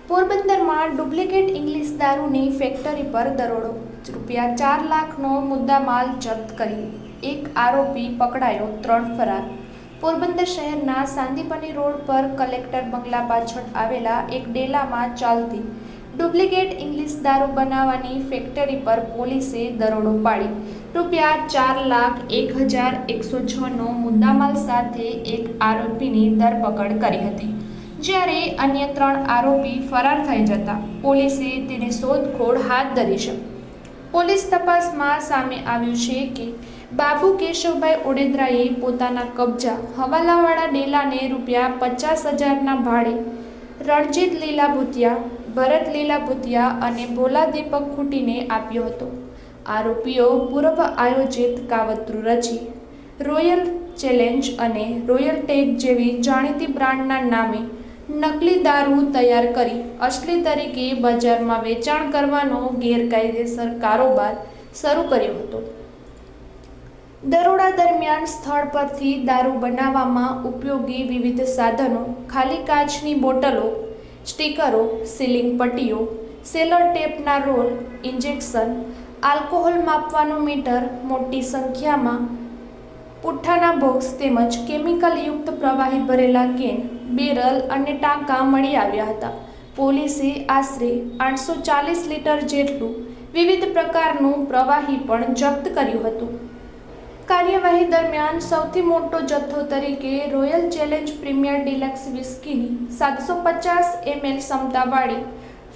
પોરબંદરમાં duplicate English દારૂની factory પર દરોડો, ₹4 લાખનો મુદ્દામાલ જપ્ત કરી એક આરોપી પકડાયો, 3 ફરાર. પોરબંદર શહેરના સાંદીપની રોડ પર કલેક્ટર બંગલા પાછળ આવેલા એક ડેલામાં ચાલતી ડુપ્લિકેટ ઇંગ્લિશ દારૂ બનાવવાની ફેક્ટરી પર પોલીસે દરોડો પાડી ₹4,01,106નો મુદ્દામાલ સાથે એક આરોપીની ધરપકડ કરી હતી. જ્યારે અન્ય 3 આરોપી ફરાર થઈ જતા પોલીસે તેની શોધખોળ હાથ ધરી છે. પોલીસ તપાસમાં સામે આવ્યું છે કે બાબુ કેશવભાઈ ઓડેદરાએ પોતાના કબજા હવાલાવાળા ડેલાને ₹50,000ના ભાડે રણજીત લીલા ભૂતિયા, ભરત લીલા ભૂતિયા અને ભોલા દીપક ખૂટીને આપ્યો હતો. આરોપીઓ પૂર્વ આયોજિત કાવતરું રચી રોયલ ચેલેન્જ અને રોયલ ટેગ જેવી જાણીતી બ્રાન્ડના નામે નકલી દારૂ તૈયાર કરી અસલી તરીકે બજારમાં વેચાણ કરવાનો ગેરકાયદેસર કારોબાર શરૂ કર્યો હતો. દરોડા દરમિયાન સ્થળ પરથી દારૂ બનાવવામાં ઉપયોગી વિવિધ સાધનો, ખાલી કાચની બોટલો, સ્ટીકરો, સીલિંગ પટ્ટીઓ, સેલો ટેપના રોલ, ઇન્જેક્શન, આલ્કોહોલ માપવાનું મીટર, મોટી સંખ્યામાં પુઠ્ઠાના બોક્સ તેમજ કેમિકલયુક્ત પ્રવાહી ભરેલા કેન, બેરલ અને ટાંકા મળી આવ્યા હતા. પોલીસે આશરે 840 લીટર જેટલું વિવિધ પ્રકારનું પ્રવાહી પણ જપ્ત કર્યું હતું. કાર્યવાહી દરમિયાન સૌથી મોટો જથ્થો તરીકે રોયલ ચેલેન્જ પ્રીમિયર ડિલક્સ વિસ્કીની 750 ml ક્ષમતાવાળી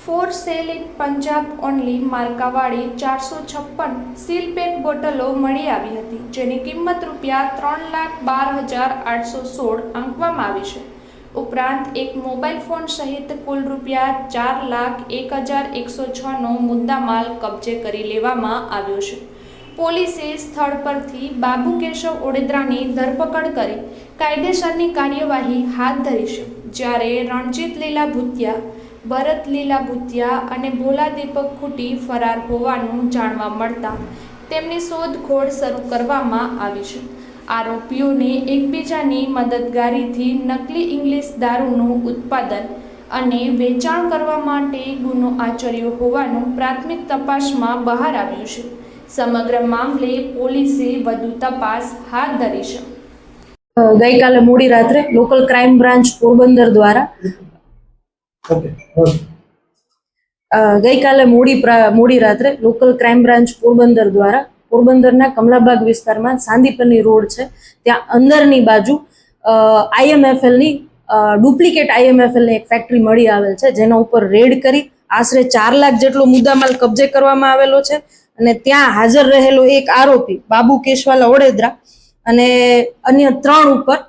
for sale in Punjab only માર્કાવાળી 456 સીલ પેક બોટલો મળી આવી હતી, જેની કિંમત ₹3,12,816 આંકવામાં આવી છે. ઉપરાંત એક મોબાઈલ ફોન સહિત કુલ ₹4,01,106નો મુદ્દામાલ કબજે કરી લેવામાં આવ્યો છે. પોલીસે સ્થળ પરથી બાબુ કેશવ ઓડેદરાની ધરપકડ કરી કાયદેસરની કાર્યવાહી હાથ ધરી છે. જ્યારે રણજીત લીલા ભૂતિયા, ભરત લીલા ભૂતિયા અને ભોલા દીપક ખૂટી ફરાર હોવાનું જાણવા મળતા તેમની શોધખોળ શરૂ કરવામાં આવી છે. આરોપીઓને એકબીજાની મદદગારીથી નકલી ઇંગ્લિશ દારૂનું ઉત્પાદન અને વેચાણ કરવા માટે ગુનો આચર્યો હોવાનું પ્રાથમિક તપાસમાં બહાર આવ્યું છે. સમગ્ર મામલે પોલીસે વધુ તપાસ હાથ ધરી છે. ગઈકાલે મોડી રાત્રે લોકલ ક્રાઇમ બ્રાન્ચ પોરબંદર દ્વારા પોરબંદરના કમલાબાગ વિસ્તારમાં સાંદીપની રોડ છે, ત્યાં અંદરની બાજુ IMFLની ડુપ્લિકેટ IMFLની એક ફેક્ટરી મળી આવેલ છે, જેના ઉપર રેડ કરી આશરે 4 લાખ જેટલો મુદ્દામાલ કબજે કરવામાં આવેલો છે. અને ત્યાં હાજર રહેલો એક આરોપી બાબુ કેશવાલા ઓડેદરા અને અન્ય 3 ઉપર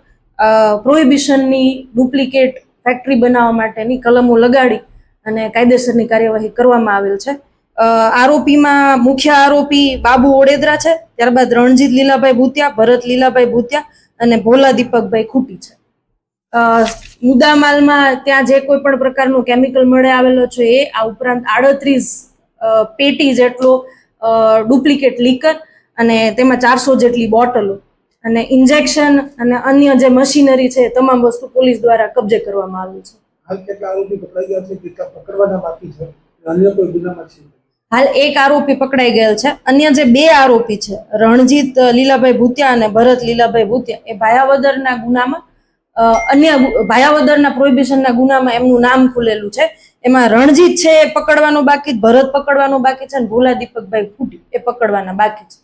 પ્રોહિબિશનની ડુપ્લિકેટ ફેક્ટરી બનાવવા માટેની કલમો લગાડી અને કાયદેસરની કાર્યવાહી કરવામાં આવેલ છે. આરોપીમાં મુખ્ય આરોપી બાબુ ઓડેદરા છે, ત્યારબાદ રણજીત લીલાભાઈ ભૂતિયા, ભરત લીલાભાઈ ભૂતિયા અને ભોલા દીપકભાઈ ખૂટી છે. મુદ્દામાલમાં ત્યાં જે કોઈ પણ પ્રકારનો કેમિકલ મળી આવેલો છે એ, આ ઉપરાંત 38 પેટી જેટલો ડુપ્લિકેટ લીકર અને તેમાં 400 જેટલી બોટલો અને ઇન્જેક્શન અને અન્ય જે મશીનરી છે તમામ વસ્તુ પોલીસ દ્વારા કબજે કરવામાં આવી છે. હાલ કેટલા આરોપી પકડાઈ ગયા છે, કેટલા પકડવાના બાકી છે, અન્ય કોઈ ગુનામાં છે? હાલ એક આરોપી પકડાઈ ગયેલ છે. અન્ય જે 2 આરોપી છે, રણજીત લીલાભાઈ ભૂતિયા અને ભરત લીલાભાઈ ભૂતિયા, એ ભાયાવદરના ગુનામાં ભાયાવદરના પ્રોહિબિશનના ગુનામાં એમનું નામ ખુલેલું છે. એમાં રણજીત છે એ પકડવાનો બાકી, ભરત પકડવાનો બાકી છે અને ભોલા દીપકભાઈ ખૂટી એ પકડવાના બાકી છે.